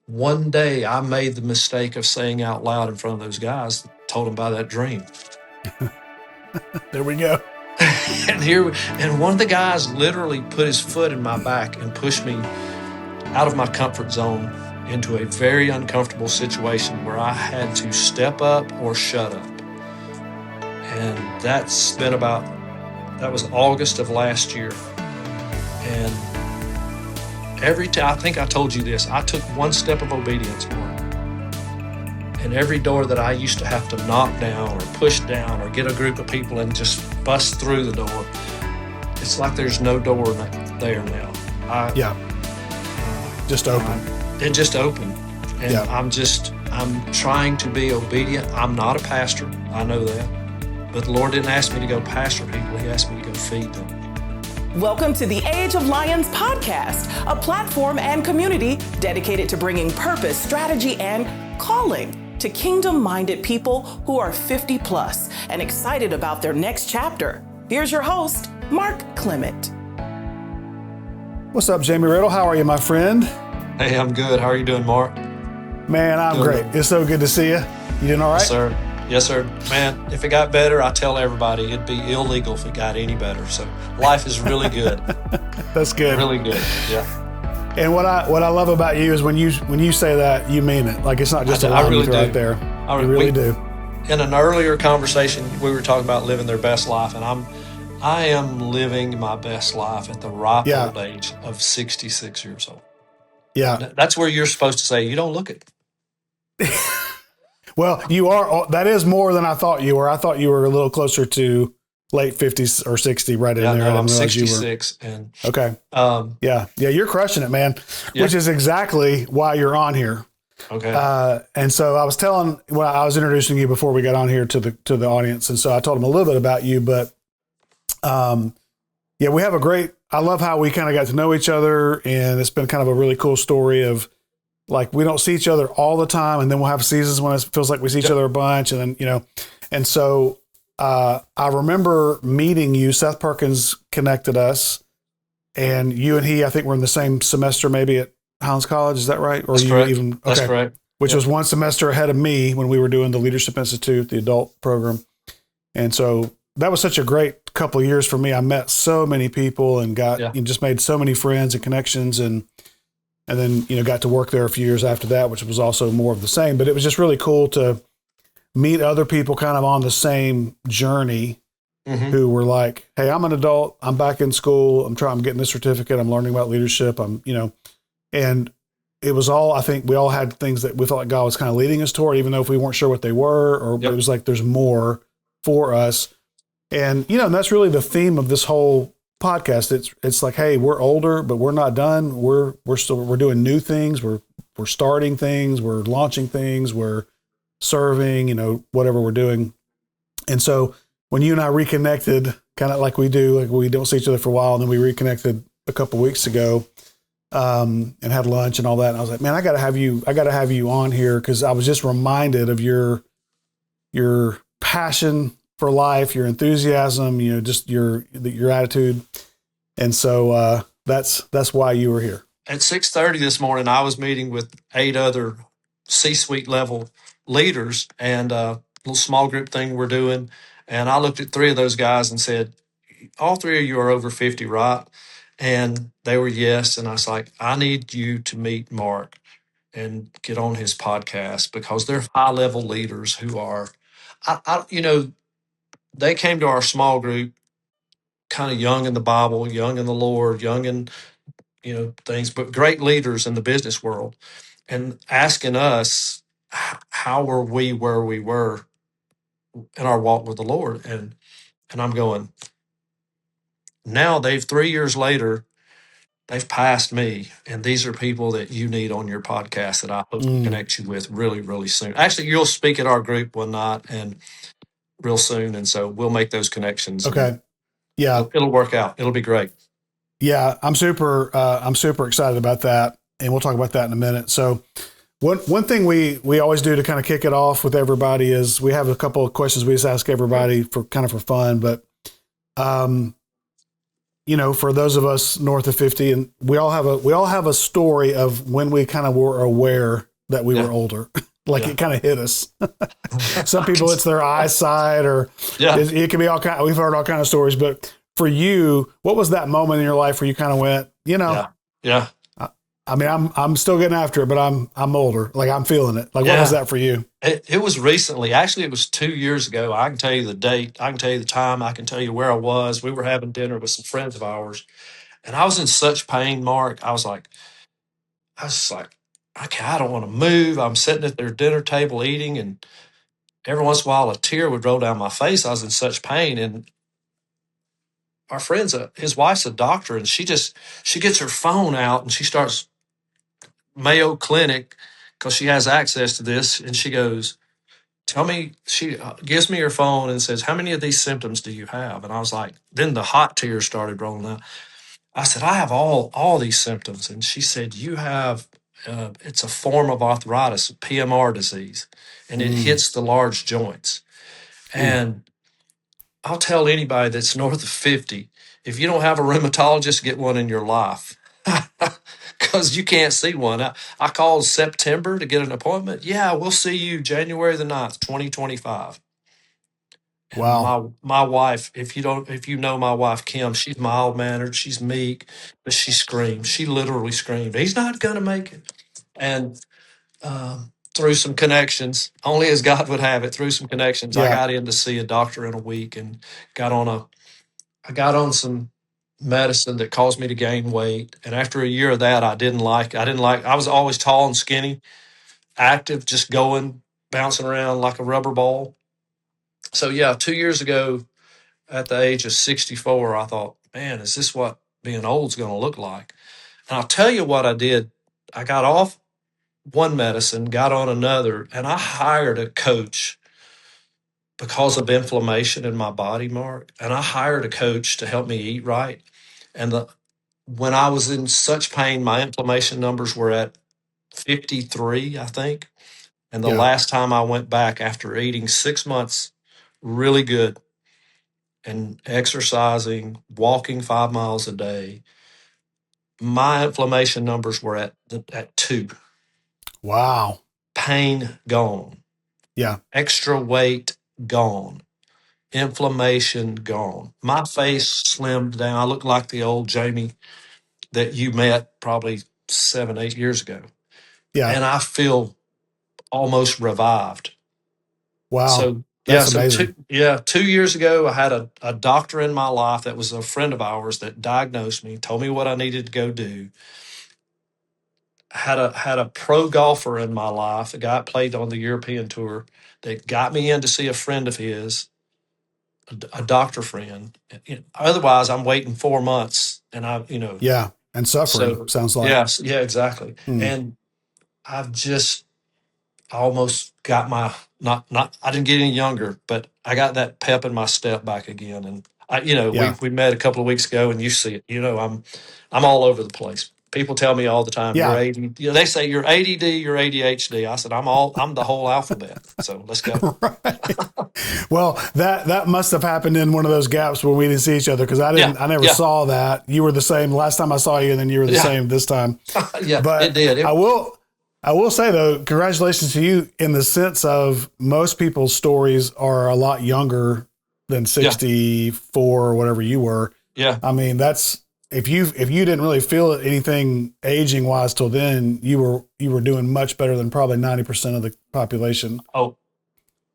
one day I made the mistake of saying out loud in front of those guys, told them about that dream. There we go. And one of the guys literally put his foot in my back and pushed me out of my comfort zone into a very uncomfortable situation where I had to step up or shut up. And that was August of last year. And every time, I think I told you this, I took one step of obedience, Mark. And every door that I used to have to knock down or push down or get a group of people and just bust through the door, it's like there's no door there now. Just open. It just opened. And I'm trying to be obedient. I'm not a pastor. I know that. But the Lord didn't ask me to go pastor people. He asked me to go feed them. Welcome to the Age of Lions podcast, a platform and community dedicated to bringing purpose, strategy, and calling to kingdom-minded people who are 50 plus and excited about their next chapter. Here's your host, Mark Clement. What's up, Jamie Riddle? How are you, my friend? Hey, I'm good. How are you doing, Mark? Man, I'm great. It's so good to see you. You doing all right? Yes, sir. Man, if it got better, I tell everybody it'd be illegal if it got any better. So life is really good. That's good. Really good. Yeah. And what I love about you is when you say that, you mean it. Like it's not just a line really right there. I really do. In an earlier conversation, we were talking about living their best life, and I am living my best life at the ripe old age of 66 years old. Yeah. That's where you're supposed to say, you don't look it. Well, you are. That is more than I thought you were. I thought you were a little closer to late 50s or 60 right in there. No, I'm 66. Okay. Yeah, you're crushing it, man, which is exactly why you're on here. Okay. And so I was I was introducing you before we got on here to the audience. And so I told them a little bit about you, but we have I love how we kind of got to know each other, and it's been kind of a really cool story of like, we don't see each other all the time. And then we'll have seasons when it feels like we see each other a bunch. And then, and so, I remember meeting you. Seth Perkins connected us, and you and he, I think, were in the same semester, maybe at Highlands College. Is that right? Or That's correct. That's correct. Which was one semester ahead of me when we were doing the Leadership Institute, the adult program. And so that was such a great couple of years for me. I met so many people and just made so many friends and connections, and then, got to work there a few years after that, which was also more of the same. But it was just really cool to meet other people kind of on the same journey who were like, hey, I'm an adult. I'm back in school. I'm getting this certificate. I'm learning about leadership. And it was all, I think we all had things that we felt like God was kind of leading us toward, even though if we weren't sure what they were, or it was like, there's more for us. And, and that's really the theme of this whole podcast. It's like, hey, we're older, but we're not done. We're doing new things. We're starting things. We're launching things. We're serving, whatever we're doing. And so when you and I reconnected, kind of like we do, like we don't see each other for a while, and then we reconnected a couple of weeks ago, and had lunch and all that. And I was like, man, I got to have you on here, because I was just reminded of your passion for life, your enthusiasm, just your attitude. And so that's why you were here. At 6:30 this morning, I was meeting with 8 other C-suite level leaders, and a little small group thing we're doing. And I looked at 3 of those guys and said, all 3 of you are over 50, right? And they were yes. And I was like, I need you to meet Mark and get on his podcast, because they're high level leaders who are, they came to our small group kind of young in the Bible, young in the Lord, young in, things, but great leaders in the business world, and asking us, how were we where we were in our walk with the Lord? And I'm going, now 3 years later, they've passed me, and these are people that you need on your podcast that I hope to connect you with really, really soon. Actually, you'll speak at our group one night and real soon, and so we'll make those connections. Okay. Yeah. It'll work out. It'll be great. Yeah, I'm super excited about that, and we'll talk about that in a minute. So one thing we always do to kind of kick it off with everybody is we have a couple of questions we just ask everybody for fun, but for those of us north of 50, and we all have a story of when we kind of were aware that we were older. Like it kind of hit us. Some people, it's their eyesight, or it can be all kind. We've heard all kind of stories, but for you, what was that moment in your life where you kind of went, I mean, I'm still getting after it, but I'm older. Like I'm feeling it. Like what was that for you? It was recently. Actually, it was 2 years ago. I can tell you the date. I can tell you the time. I can tell you where I was. We were having dinner with some friends of ours, and I was in such pain, Mark. I was just like, okay, I don't want to move. I'm sitting at their dinner table eating, and every once in a while a tear would roll down my face. I was in such pain, and our friend's his wife's a doctor, and she gets her phone out and she starts Mayo Clinic because she has access to this, and she goes, tell me, she gives me her phone and says, how many of these symptoms do you have? And I was like, then the hot tears started rolling out. I said, I have all these symptoms. And she said, you have, it's a form of arthritis, PMR disease, and it hits the large joints. And I'll tell anybody that's north of 50, if you don't have a rheumatologist, get one in your life. Because you can't see one. I called September to get an appointment. Yeah, we'll see you January the 9th, 2025. And Wow. my wife, if you know my wife, Kim, she's mild mannered, she's meek, but she screamed. She literally screamed, he's not going to make it. And through some connections, only as God would have it, through some connections, I got in to see a doctor in a week and I got on some medicine that caused me to gain weight. And after a year of that, I was always tall and skinny, active, just going, bouncing around like a rubber ball. So 2 years ago at the age of 64, I thought, man, is this what being old is going to look like? And I'll tell you what I did. I got off one medicine, got on another, and I hired a coach because of inflammation in my body, Mark. And I hired a coach to help me eat right. And when I was in such pain, my inflammation numbers were at 53, I think. And the last time I went back after eating 6 months, really good, and exercising, walking 5 miles a day, my inflammation numbers were at 2. Wow. Pain gone. Yeah. Extra weight gone. Inflammation gone. My face slimmed down. I look like the old Jamie that you met probably 7, 8 years ago. Yeah. And I feel almost revived. Wow. So that's amazing. 2 years ago, I had a doctor in my life that was a friend of ours that diagnosed me, told me what I needed to go do. Had a pro golfer in my life, a guy that played on the European tour, that got me in to see a friend of his, a doctor friend. Otherwise, I'm waiting 4 months, and and suffering sounds like. Exactly. And I've just almost got my not I didn't get any younger, but I got that pep in my step back again. And we met a couple of weeks ago, and you see it. I'm all over the place. People tell me all the time, you're ADD. They say you're ADD, you're ADHD. I said, I'm the whole alphabet. So let's go. Right. Well, that must have happened in one of those gaps where we didn't see each other, because I never saw that. You were the same last time I saw you, and then you were the same this time. But it did. I will say, though, congratulations to you in the sense of most people's stories are a lot younger than 64 or whatever you were. Yeah. I mean, that's if you didn't really feel anything aging wise till then, you were doing much better than probably 90% of the population. Oh.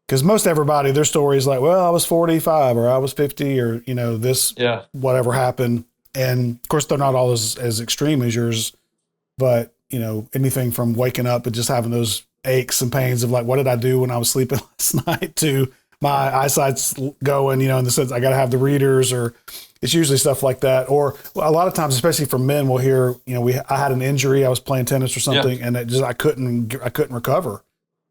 Because most everybody, their story is like, well, I was 45 or I was 50 or, whatever happened. And of course, they're not all as extreme as yours, but anything from waking up and just having those aches and pains of like, what did I do when I was sleeping last night, to my eyesight's going, in the sense I got to have the readers, or it's usually stuff like that. Or a lot of times, especially for men, we'll hear, I had an injury, I was playing tennis or something, and it just, I couldn't recover.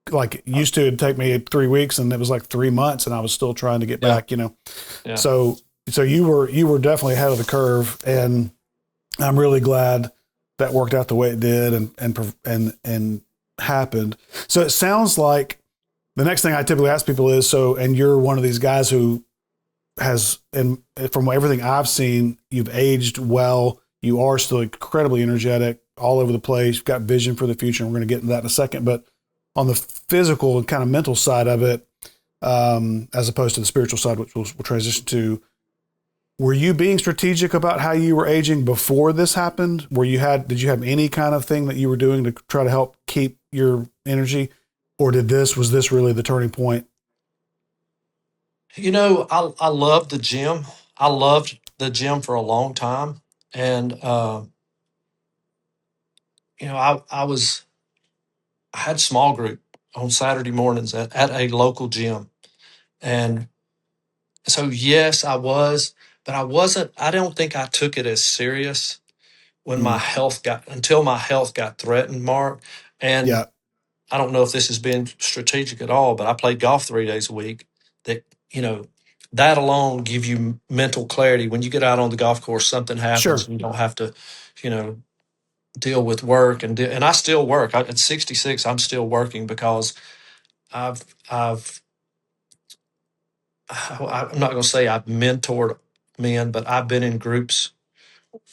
Like it used to, it'd take me 3 weeks, and it was like 3 months, and I was still trying to get back, Yeah. So you were definitely ahead of the curve, and I'm really glad that worked out the way it did and happened. So it sounds like the next thing I typically ask people is, and you're one of these guys who and from everything I've seen, you've aged well. You are still incredibly energetic, all over the place. You've got vision for the future, and we're going to get into that in a second. But on the physical and kind of mental side of it, as opposed to the spiritual side, which we'll transition to, were you being strategic about how you were aging before this happened? Did you have any kind of thing that you were doing to try to help keep your energy, or was this really the turning point? I loved the gym. I loved the gym for a long time. And, I had small group on Saturday mornings at a local gym. And so, yes, I was, but I don't think I took it as serious until my health got threatened, Mark. And Yeah, I don't know if this has been strategic at all, but I played golf 3 days a week. That, you know, that alone give you mental clarity. When you get out on the golf course, something happens sure. and you don't have to, you know, deal with work and I still work. At 66, I'm still working because I've I've I'm not going to say I've mentored men, but I've been in groups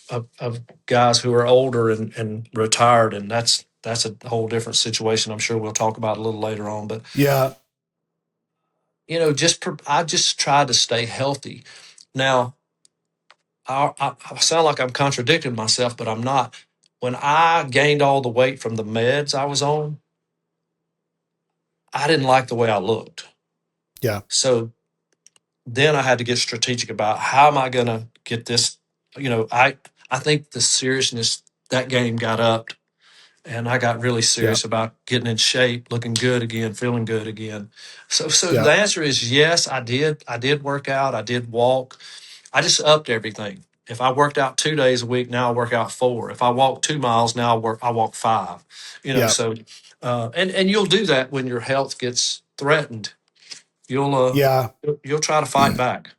of guys who are older and retired, and that's a whole different situation. I'm sure we'll talk about a little later on, but Yeah, I just try to stay healthy. Now, I sound like I'm contradicting myself, but I'm not. When I gained all the weight from the meds I was on, I didn't like the way I looked. yeah, So then I had to get strategic about how am I going to get this. I think the seriousness that game got up, and I got really yeah, serious about getting in shape, looking good again, feeling good again. So yeah, the answer is yes, I did. I did work out. I did walk. I just upped everything. If I worked out 2 days a week, now I work out 4. If I walk 2 miles, now I walk 5. yeah, So and you'll do that when your health gets threatened. You'll uh yeah, you'll try to fight back.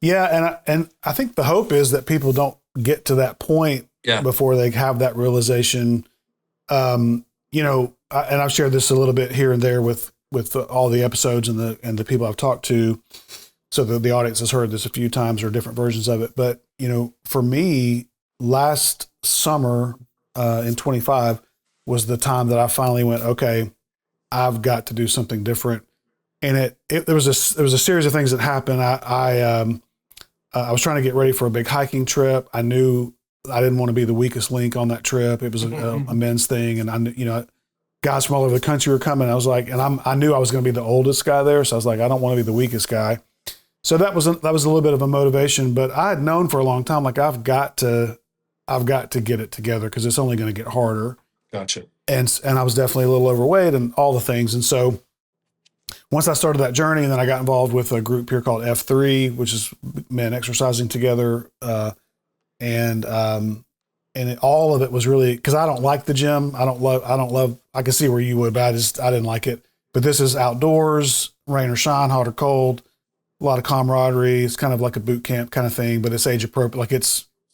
yeah. And I think the hope is that people don't get to that point Yeah. before they have that realization. And I've shared this a little bit here and there with all the episodes and the people I've talked to. So the audience has heard this a few times or different versions of it. But, for me, last summer in 25 was the time that I finally went, okay, I've got to do something different. And there was a series of things that happened. I was trying to get ready for a big hiking trip. I knew I didn't want to be the weakest link on that trip. It was a men's thing. And I knew, guys from all over the country were coming. I was like, I knew I was going to be the oldest guy there. So I was like, I don't want to be the weakest guy. So that was a little bit of a motivation, but I had known for a long time, like I've got to get it together because it's only going to get harder. Gotcha. And I was definitely a little overweight and all the things. And so once I started that journey, and then I got involved with a group here called F3, which is men exercising together. All of it was really, cause I don't like the gym. I don't love, I can see where you would, but I didn't like it. But this is outdoors, rain or shine, hot or cold. A lot of camaraderie. It's kind of like a boot camp kind of thing, but it's age appropriate. Like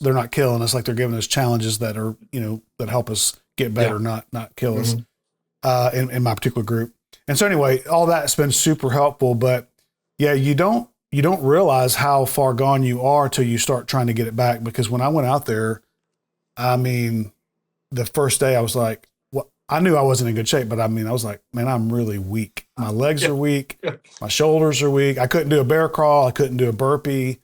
they're not killing us. Like they're giving us challenges that are, that help us get better, not kill us, in my particular group. And so anyway, all that's been super helpful, but yeah, you don't realize how far gone you are till you start trying to get it back. Because when I went out there, I mean, the first day I was like, I knew I wasn't in good shape, but I was like, man, I'm really weak. My legs are weak. My shoulders are weak. I couldn't do a bear crawl. I couldn't do a burpee.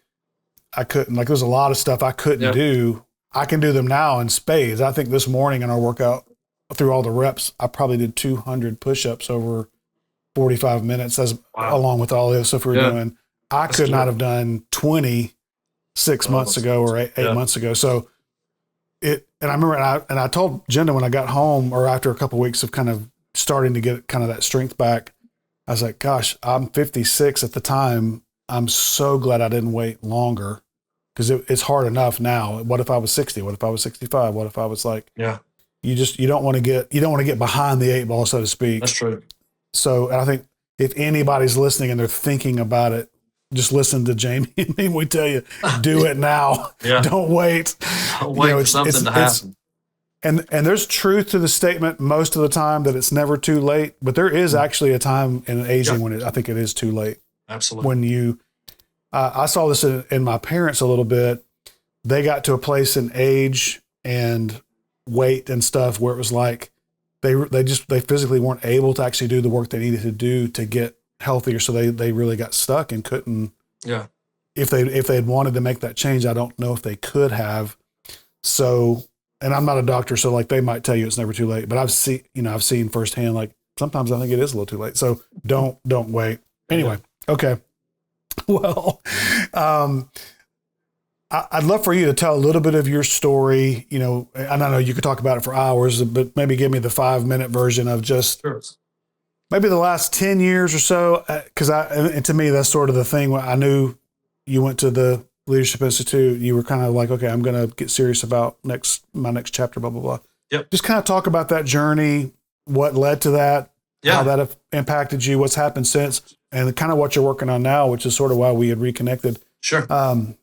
There's a lot of stuff I couldn't do. I can do them now in spades. I think this morning in our workout, through all the reps, I probably did 200 push-ups over 45 minutes along with all the other stuff we were doing. I could not have done 20 6 months ago or eight months ago. So and I remember, and I told Jenda when I got home or after a couple of weeks of kind of starting to get kind of that strength back, I was like, gosh, I'm 56 at the time. I'm so glad I didn't wait longer because it's hard enough now. What if I was 60? What if I was 65? What if I was like, you don't want to get behind the 8 ball, so to speak. That's true. So, and I think if anybody's listening and they're thinking about it, just listen to Jamie and me. We tell you, do it now. Don't wait. Don't wait for something to happen. And there's truth to the statement most of the time that it's never too late. But there is actually a time in aging when I think it is too late. Absolutely. When I saw this in my parents a little bit. They got to a place in age and weight and stuff where it was like they physically weren't able to actually do the work they needed to do to get healthier. So they really got stuck and couldn't. Yeah. If they had wanted to make that change, I don't know if they could have. So, and I'm not a doctor, so like they might tell you it's never too late. But I've seen firsthand, like sometimes I think it is a little too late. So don't wait. Anyway, okay. Well, I'd love for you to tell a little bit of your story, and I know you could talk about it for hours, but maybe give me the 5-minute version of just maybe the last 10 years or so. And to me, that's sort of the thing when I knew you went to the Leadership Institute, you were kind of like, okay, I'm going to get serious about my next chapter, blah, blah, blah. Yep. Just kind of talk about that journey, what led to that, how that impacted you, what's happened since, and kind of what you're working on now, which is sort of why we had reconnected. Sure.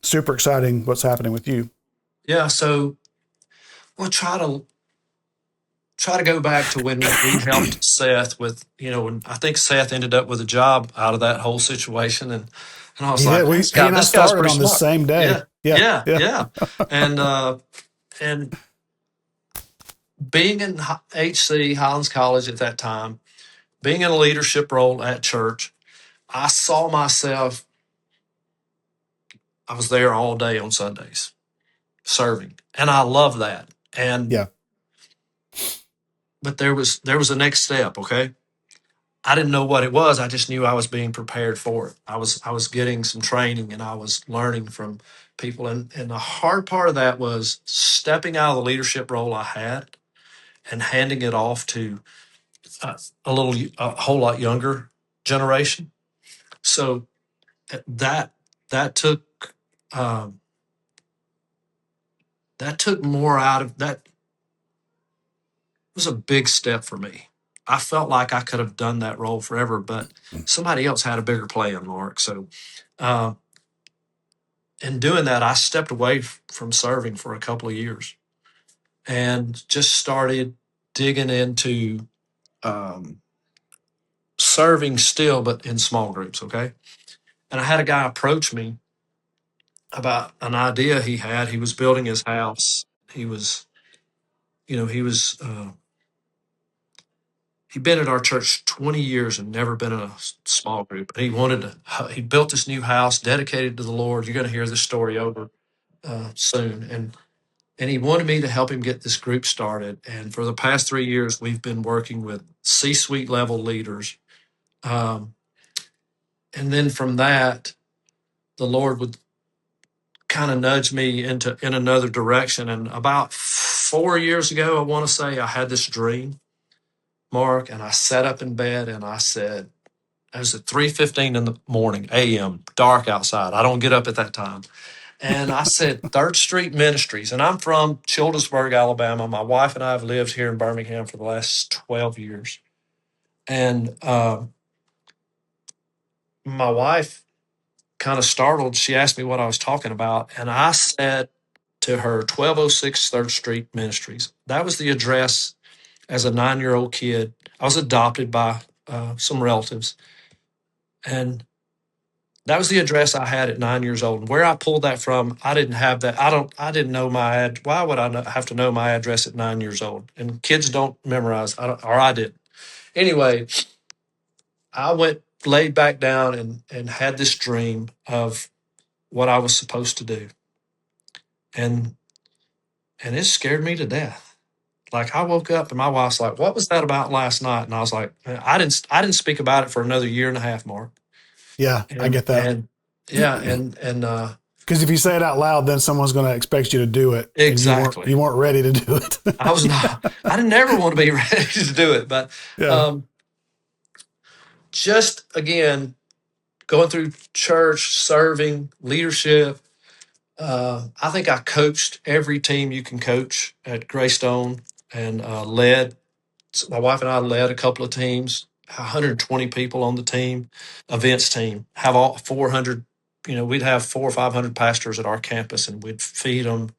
Super exciting what's happening with you. Yeah. So we'll try to go back to when we helped Seth with, when I think Seth ended up with a job out of that whole situation. And I was like, he and I started on the same day. Yeah. And being in HC, Highlands College at that time, being in a leadership role at church, I saw myself, I was there all day on Sundays serving. And I love that. But there was a next step. Okay. I didn't know what it was. I just knew I was being prepared for it. I was getting some training and I was learning from people. And the hard part of that was stepping out of the leadership role I had and handing it off to a whole lot younger generation. So that took more out of that. It was a big step for me. I felt like I could have done that role forever, but somebody else had a bigger plan, Mark. So, in doing that, I stepped away from serving for a couple of years and just started digging into serving still, but in small groups. Okay. And I had a guy approach me about an idea he had. He was building his house. He was, he was, he'd been at our church 20 years and never been in a small group. And he built this new house dedicated to the Lord. You're going to hear this story over soon. And he wanted me to help him get this group started. And for the past 3 years, we've been working with C-suite level leaders. And then from that, the Lord would kind of nudge me in another direction. And about 4 years ago, I want to say, I had this dream, Mark, and I sat up in bed and I said, it was at 3:15 in the morning, a.m., dark outside. I don't get up at that time. And I said, Third Street Ministries. And I'm from Childersburg, Alabama. My wife and I have lived here in Birmingham for the last 12 years. And my wife, kind of startled, she asked me what I was talking about. And I said to her, 1206 Third Street Ministries. That was the address as a 9-year-old kid. I was adopted by some relatives. And that was the address I had at 9 years old. And where I pulled that from, I didn't have that. I didn't know my why would I have to know my address at 9 years old? And kids don't memorize, or I didn't. Anyway, I laid back down and had this dream of what I was supposed to do. And it scared me to death. Like I woke up and my wife's like, "What was that about last night?" And I was like, I didn't speak about it for another year and a half, Mark. Yeah, I get that. And because if you say it out loud, then someone's going to expect you to do it. Exactly. You weren't ready to do it. I was not. I didn't ever want to be ready to do it, but just again, going through church, serving, leadership. I think I coached every team you can coach at Greystone and led. My wife and I led a couple of teams, 120 people on the team, events team, have all 400, we'd have 400 or 500 pastors at our campus and we'd feed them,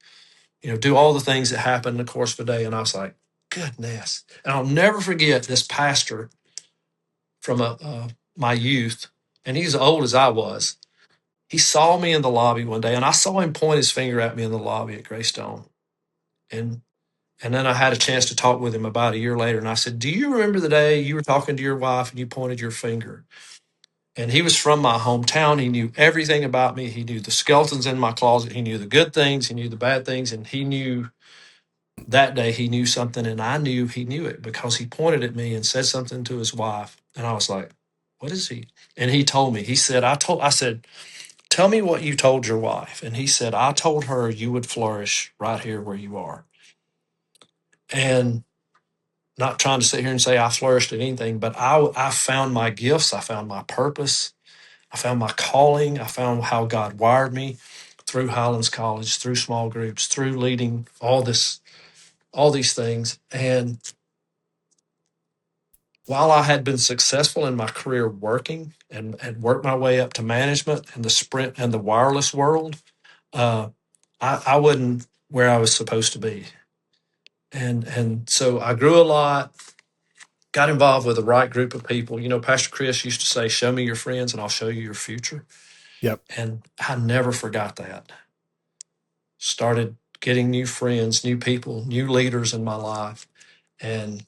do all the things that happen in the course of a day. And I was like, goodness. And I'll never forget this pastor from my youth, and he's as old as I was. he saw me in the lobby one day, and I saw him point his finger at me in the lobby at Greystone. And then I had a chance to talk with him about a year later, and I said, "Do you remember the day you were talking to your wife and you pointed your finger?" And he was from my hometown. He knew everything about me. He knew the skeletons in my closet. He knew the good things. He knew the bad things. And he knew that day he knew something, and I knew he knew it because he pointed at me and said something to his wife. And I was like, "What is he?" And he told me. He said, I said, "Tell me what you told your wife." And he said, "I told her you would flourish right here where you are." And not trying to sit here and say I flourished at anything, but I found my gifts. I found my purpose. I found my calling. I found how God wired me through Highlands College, through small groups, through leading all these things. And while I had been successful in my career working and worked my way up to management and the Sprint and the wireless world, uh, I wasn't where I was supposed to be. And so I grew a lot, got involved with the right group of people. You know, Pastor Chris used to say, "Show me your friends and I'll show you your future." Yep. And I never forgot that. Started getting new friends, new people, new leaders in my life. And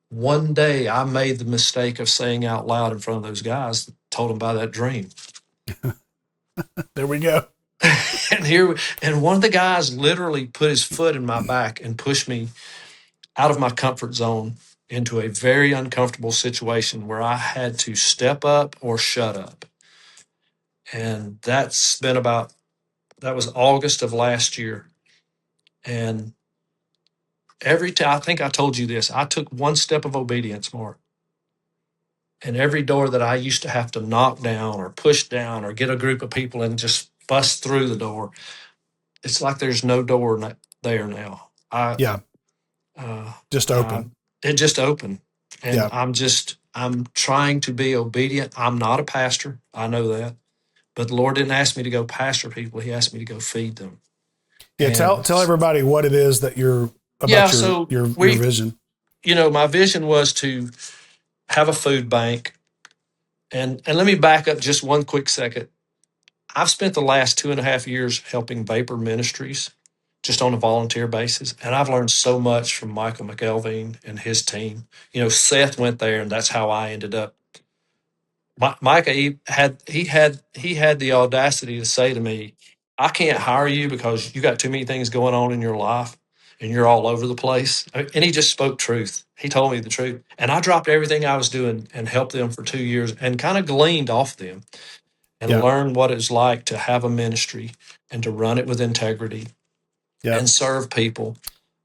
one day I made the mistake of saying out loud in front of those guys, told them about that dream. There we go. And one of the guys literally put his foot in my back and pushed me out of my comfort zone into a very uncomfortable situation where I had to step up or shut up. And that was August of last year. And every time, I think I told you this, I took one step of obedience more. And every door that I used to have to knock down or push down or get a group of people and just bust through the door, it's like there's no door there now. Yeah. Just open. It just opened. And Yeah. I'm trying to be obedient. I'm not a pastor. I know that. But the Lord didn't ask me to go pastor people. He asked me to go feed them. Yeah. And Tell everybody what it is that you're about your vision. You know, my vision was to have a food bank. And let me back up just one quick second. I've spent the last 2.5 years helping Vapor Ministries just on a volunteer basis. And I've learned so much from Michael McElveen and his team. You know, Seth went there, and that's how I ended up. Micah, he had the audacity to say to me, "I can't hire you because you got too many things going on in your life and you're all over the place." And he just spoke truth. He told me the truth. And I dropped everything I was doing and helped them for 2 years and kind of gleaned off them and learned what it's like to have a ministry and to run it with integrity and serve people,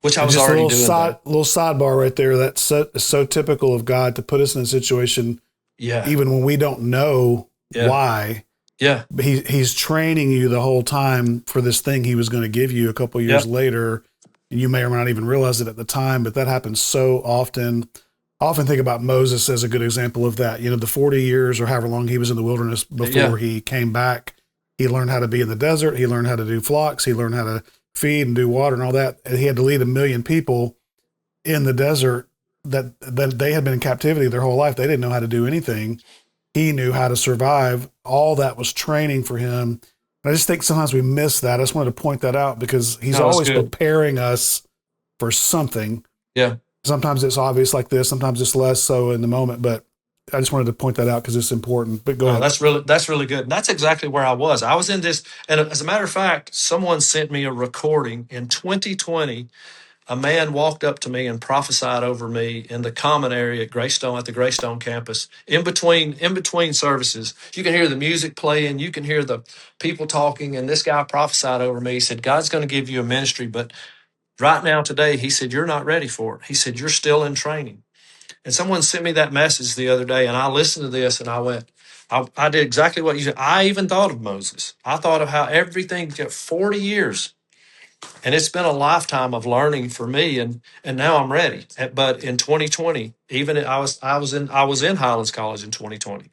which I was already doing. Little sidebar right there. That's so typical of God to put us in a situation, even when we don't know why. Yeah, he's training you the whole time for this thing he was going to give you a couple years later. You may or may not even realize it at the time, but that happens so often. I often think about Moses as a good example of that. You know, the 40 years or however long he was in the wilderness before he came back, he learned how to be in the desert. He learned how to do flocks. He learned how to feed and do water and all that. And he had to lead 1 million people in the desert that they had been in captivity their whole life. They didn't know how to do anything. He knew how to survive. All that was training for him. And I just think sometimes we miss that. I just wanted to point that out because he's always preparing us for something. Yeah. Sometimes it's obvious like this. Sometimes it's less so in the moment, but I just wanted to point that out because it's important. But go ahead. That's really good. And that's exactly where I was. I was in this. And as a matter of fact, someone sent me a recording in 2020. A man walked up to me and prophesied over me in the common area at the Greystone campus. In between services, you can hear the music playing, you can hear the people talking, and this guy prophesied over me. He said, "God's going to give you a ministry, but right now, today," he said, "you're not ready for it." He said, "You're still in training." And someone sent me that message the other day, and I listened to this, and I went, I did exactly what you said. I even thought of Moses. I thought of how everything took 40 years. And it's been a lifetime of learning for me, and now I'm ready. But in 2020, even I was in Highlands College in 2020,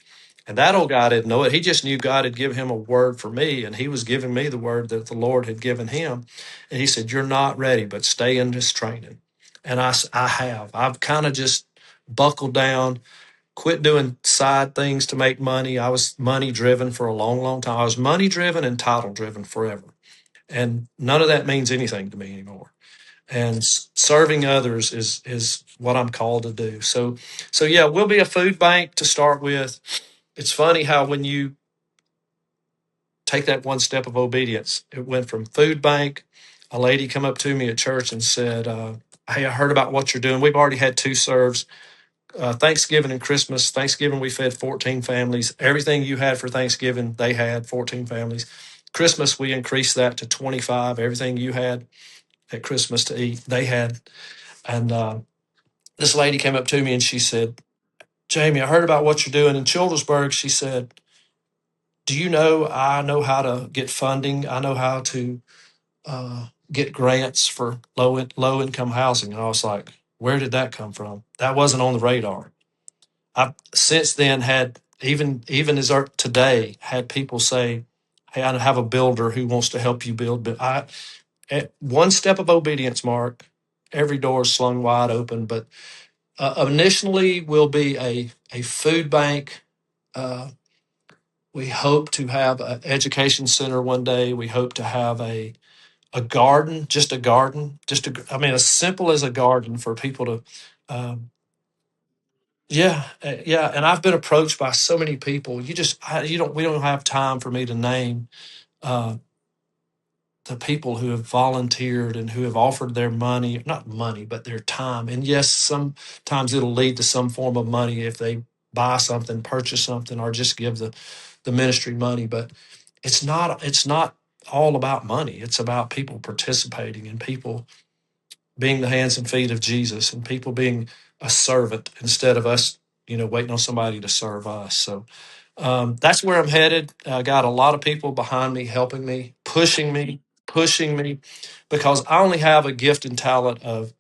and that old guy didn't know it. He just knew God had given him a word for me, and he was giving me the word that the Lord had given him. And he said, "You're not ready, but stay in this training." And I've kind of just buckled down, quit doing side things to make money. I was money driven for a long, long time. I was money driven and title driven forever. And none of that means anything to me anymore. And serving others is what I'm called to do. So yeah, we'll be a food bank to start with. It's funny how when you take that one step of obedience, it went from food bank. A lady come up to me at church and said, "Hey, I heard about what you're doing. We've already had 2 serves. Thanksgiving and Christmas. Thanksgiving, we fed 14 families. Everything you had for Thanksgiving, they had 14 families. Christmas, we increased that to 25. Everything you had at Christmas to eat, they had." And this lady came up to me and she said, "Jamie, I heard about what you're doing in Childersburg." She said, "Do you know I know how to get funding? I know how to get grants for low income housing." And I was like, "Where did that come from?" That wasn't on the radar. I've since then had even as today had people say, "Hey, I have a builder who wants to help you build." But at one step of obedience, Mark, every door is slung wide open. But initially, will be a food bank. Uh, we hope to have an education center one day. We hope to have a garden, just a garden, I mean, as simple as a garden for people to. Um, yeah, and I've been approached by so many people. We don't have time for me to name uh, the people who have volunteered and who have offered their money, not money, but their time. And yes, sometimes it'll lead to some form of money if they buy something, purchase something, or just give the ministry money. But it's not all about money. It's about people participating and people being the hands and feet of Jesus and people being a servant instead of us, waiting on somebody to serve us. So that's where I'm headed. I got a lot of people behind me, helping me, pushing me, because I only have a gift and talent of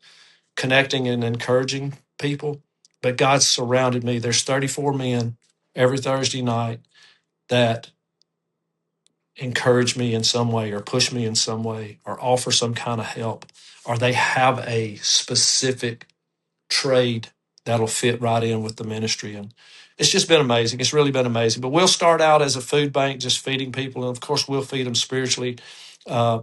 connecting and encouraging people. But God's surrounded me. There's 34 men every Thursday night that encourage me in some way or push me in some way or offer some kind of help, or they have a specific trade that'll fit right in with the ministry. And it's just been amazing. It's really been amazing. But we'll start out as a food bank, just feeding people. And of course, we'll feed them spiritually. Uh,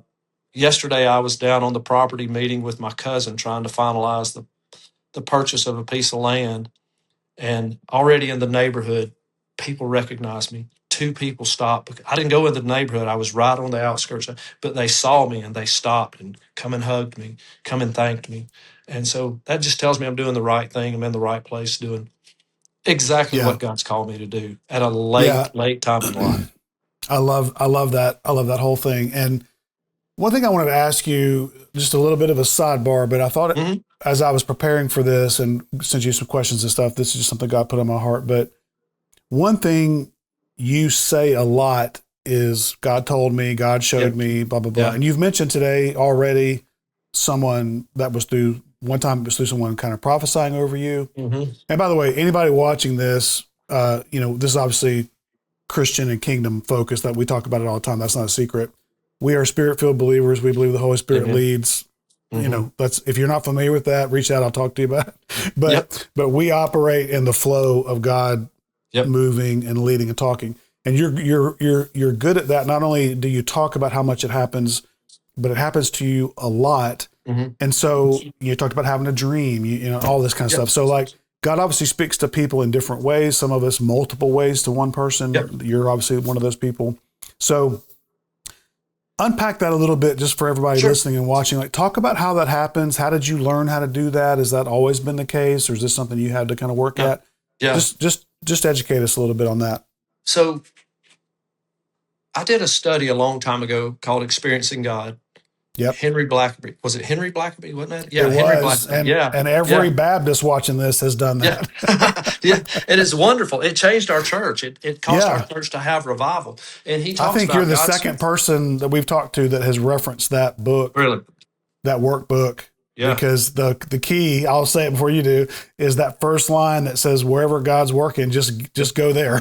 Yesterday, I was down on the property meeting with my cousin, trying to finalize the purchase of a piece of land. And already in the neighborhood, people recognize me. 2 people stopped. I didn't go into the neighborhood. I was right on the outskirts, but they saw me and they stopped and come and hugged me, come and thanked me. And so that just tells me I'm doing the right thing. I'm in the right place doing exactly Yeah. what God's called me to do at a Yeah. late time in life. I love that. I love that whole thing. And one thing I wanted to ask you, just a little bit of a sidebar, but I thought as I was preparing for this and sent you some questions and stuff, this is just something God put on my heart. But one thing you say a lot is God told me, God showed me, blah, blah, blah. And you've mentioned today already someone that was through, one time it was through someone kind of prophesying over you. And by the way, anybody watching this, this is obviously Christian and kingdom focused, that we talk about it all the time. That's not a secret. We are spirit-filled believers. We believe the Holy Spirit leads. That's, if you're not familiar with that, reach out. I'll talk to you about it. But we operate in the flow of God moving and leading and talking. And you're good at that. Not only do you talk about how much it happens, but it happens to you a lot. And so you talked about having a dream, all this kind of stuff. So like God obviously speaks to people in different ways. Some of us multiple ways to one person. You're obviously one of those people. So unpack that a little bit just for everybody listening and watching. Like, talk about how that happens. How did you learn how to do that? Has that always been the case, or is this something you had to kind of work at? Yeah. Just educate us a little bit on that. So I did a study a long time ago called Experiencing God. Henry Blackaby. Was it Henry Blackaby? Wasn't that? Yeah, Henry Blackaby. And every Baptist watching this has done that. And it's wonderful. It changed our church. It caused our church to have revival. And he talks about, I think you're the second person that we've talked to that has referenced that book. Really? That workbook. Yeah. Because the key, I'll say it before you do, is that first line that says, wherever God's working, just go there.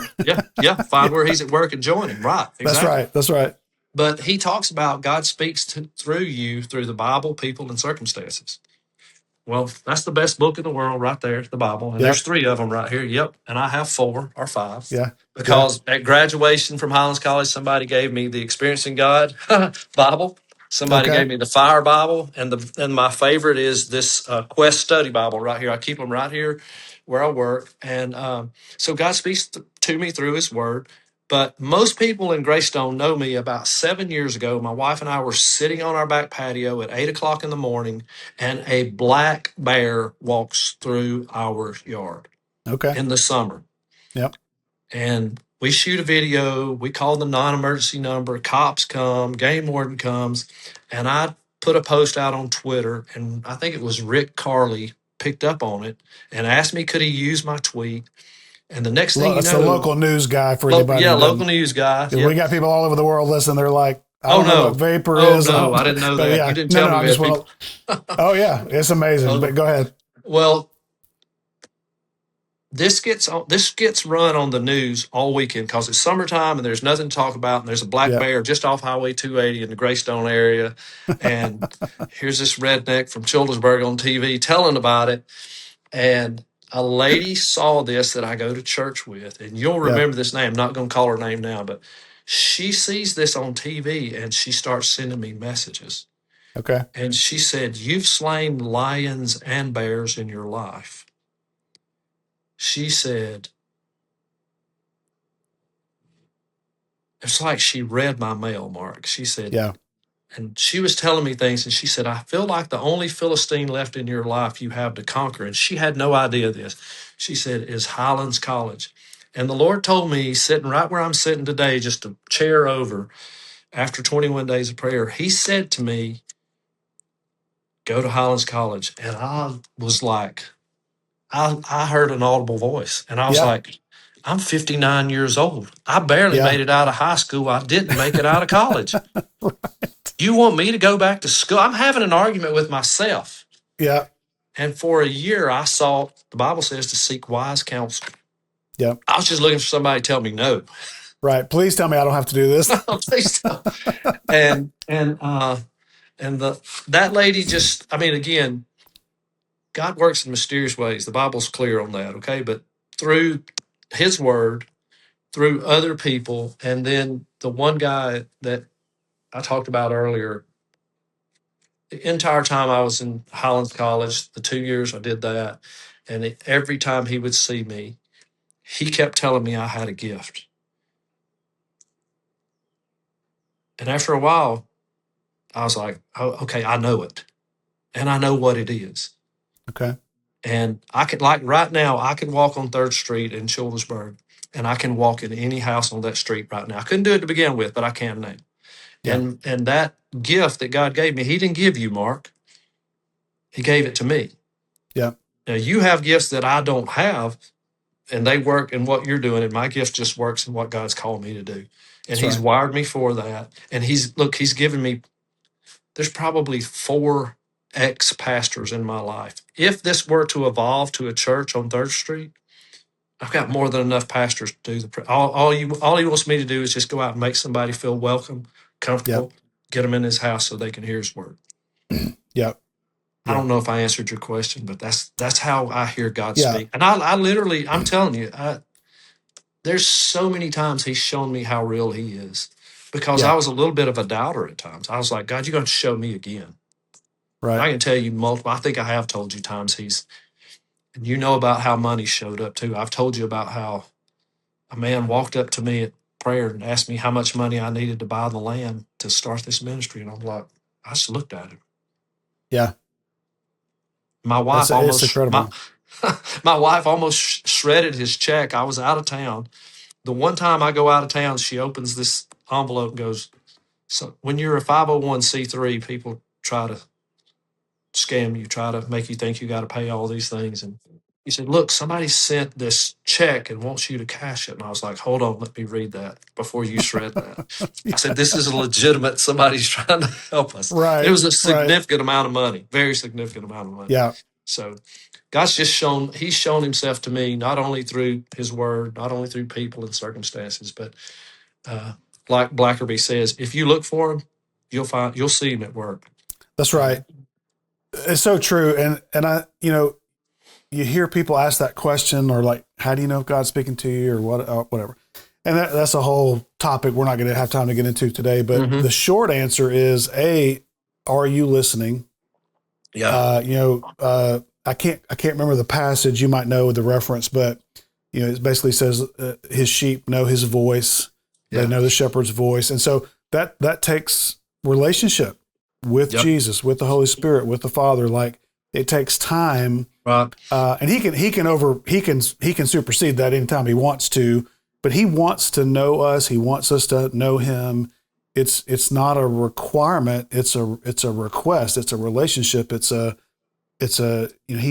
Find where he's at work and join him. Right. Exactly. That's right. But he talks about God speaks through you through the Bible, people, and circumstances. Well, that's the best book in the world right there, the Bible. And Yep. there's 3 of them right here. Yep. And I have 4 or 5. Yeah. Yeah. Because at graduation from Highlands College, somebody gave me the Experiencing God Bible. Somebody Okay. gave me the Fire Bible, and my favorite is this Quest Study Bible right here. I keep them right here where I work, and so God speaks to me through His Word. But most people in Greystone know me. About 7 years ago, my wife and I were sitting on our back patio at 8 o'clock in the morning, and a black bear walks through our yard Okay. in the summer. Yep. And we shoot a video. We call the non-emergency number. Cops come. Game warden comes. And I put a post out on Twitter, and I think it was Rick Carley picked up on it and asked me could he use my tweet. And the next thing you That's the know, local news guy for anybody who local doesn't. news guy. We got people all over the world listening. They're like, I Oh don't know no, what vapor oh is. no, I didn't know But that. yeah, You didn't no, tell no, me I we just had want. people. Oh yeah, it's amazing. But go ahead. Well, this gets run on the news all weekend because it's summertime and there's nothing to talk about. And there's a black Yeah. bear just off Highway 280 in the Greystone area, and here's this redneck from Childersburg on TV telling about it. And a lady saw this that I go to church with, and you'll Yeah. remember this name. I'm not going to call her name now, but she sees this on TV and she starts sending me messages. Okay. And she said, "You've slain lions and bears in your life." She said, it's like she read my mail, Mark. She said, Yeah. and she was telling me things, and she said, "I feel like the only Philistine left in your life you have to conquer." And she had no idea this. She said, "Is Highlands College." And the Lord told me, sitting right where I'm sitting today, just a chair over, after 21 days of prayer, He said to me, "Go to Highlands College." And I was like, I heard an audible voice, and I was Yeah. like, I'm 59 years old. I barely Yeah. made it out of high school. I didn't make it out of college. You want me to go back to school? I'm having an argument with myself. Yeah. And for a year, I sought, the Bible says, to seek wise counsel. Yeah. I was just looking for somebody to tell me no. Right. Please tell me I don't have to do this. Please don't. And that lady just, I mean, again, God works in mysterious ways. The Bible's clear on that, okay? But through His Word, through other people, and then the one guy that I talked about earlier, the entire time I was in Highlands College, the 2 years I did that, and every time he would see me, he kept telling me I had a gift. And after a while, I was like, oh, okay, I know it. And I know what it is. Okay. And I could, like right now, I could walk on 3rd Street in Childersburg, and I can walk in any house on that street right now. I couldn't do it to begin with, but I can now. Yeah. And that gift that God gave me, He didn't give you, Mark. He gave it to me. Yeah. Now you have gifts that I don't have, and they work in what you're doing, and my gift just works in what God's called me to do. And That's He's right. wired me for that. And He's given me, there's probably 4 ex-pastors in my life. If this were to evolve to a church on 3rd Street, I've got more than enough pastors to do all He wants me to do is just go out and make somebody feel welcome, comfortable, get them in His house so they can hear His word. Yeah. I don't know if I answered your question, but that's how I hear God Yeah. speak. And I literally, I'm telling you, there's so many times He's shown me how real He is, because I was a little bit of a doubter at times. I was like, God, you're going to show me again. Right. I can tell you multiple. I think I have told you times and you know about how money showed up too. I've told you about how a man walked up to me at prayer and asked me how much money I needed to buy the land to start this ministry. And I'm like, I just looked at him. Yeah. My wife It's incredible. my wife almost shredded his check. I was out of town. The one time I go out of town, she opens this envelope and goes, "So when you're a 501c3, people try to scam you, try to make you think you got to pay all these things." And he said, "Look, somebody sent this check and wants you to cash it." And I was like, "Hold on, let me read that before you shred that." I said, "This is legitimate. Somebody's trying to help us." Right. It was a significant amount of money, very significant amount of money. Yeah. So God's just He's shown Himself to me, not only through His word, not only through people and circumstances, but like Blackerby says, if you look for Him, you'll see Him at work. That's right. It's so true. And I, you hear people ask that question or like, how do you know if God's speaking to you or whatever. And that's a whole topic we're not going to have time to get into today. But the short answer is are you listening? Yeah. I can't remember the passage. You might know the reference, but it basically says his sheep know his voice. They know the shepherd's voice. And so that takes relationship with Jesus, with the Holy Spirit, with the Father. Like it takes time. Right. And he can supersede that anytime he wants to, but he wants to know us. He wants us to know him. It's not a requirement. It's a request. It's a relationship. He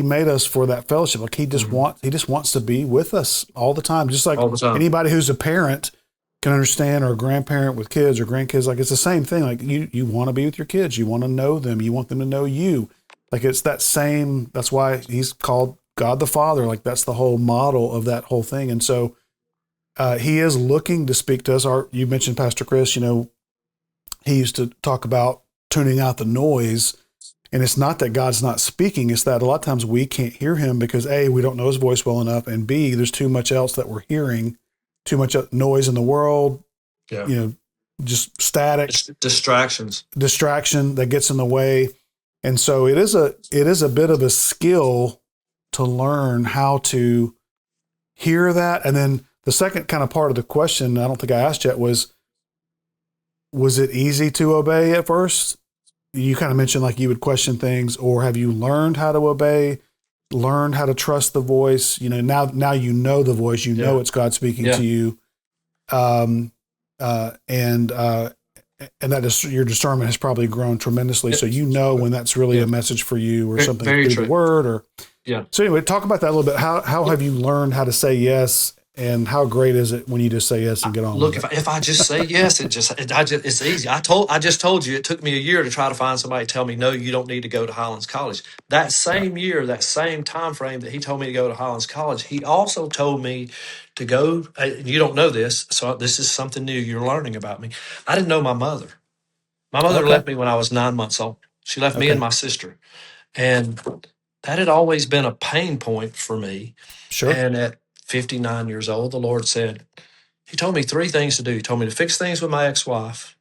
made us for that fellowship. Like he just wants to be with us all the time. Just like anybody who's a parent can understand, or a grandparent with kids or grandkids. Like it's the same thing. Like you want to be with your kids. You want to know them. You want them to know you. Like it's that same, that's why he's called God the Father. Like that's the whole model of that whole thing. And so he is looking to speak to us. You mentioned Pastor Chris, he used to talk about tuning out the noise. And it's not that God's not speaking. It's that a lot of times we can't hear him because A, we don't know his voice well enough. And B, there's too much else that we're hearing, too much noise in the world, just static. Distraction that gets in the way. And so it is a bit of a skill to learn how to hear that. And then the second kind of part of the question, I don't think I asked yet, was it easy to obey at first? You kind of mentioned like you would question things, or have you learned how to obey, learned how to trust the voice? Now you know the voice, know it's God speaking to you. And that is, your discernment has probably grown tremendously. So when that's really a message for you or something through the word or. Yeah. So anyway, talk about that a little bit. How have you learned how to say yes, and how great is it when you just say yes and get on? Look, if I just say yes, it's easy. I just told you it took me a year to try to find somebody to tell me, no, you don't need to go to Highlands College. That same year, that same time frame that he told me to go to Highlands College, he also told me to go. You don't know this, so this is something new you're learning about me. I didn't know my mother. My mother left me when I was 9 months old. She left me and my sister, and that had always been a pain point for me. Sure. And at 59 years old, the Lord said, he told me three things to do. He told me to fix things with my ex-wife,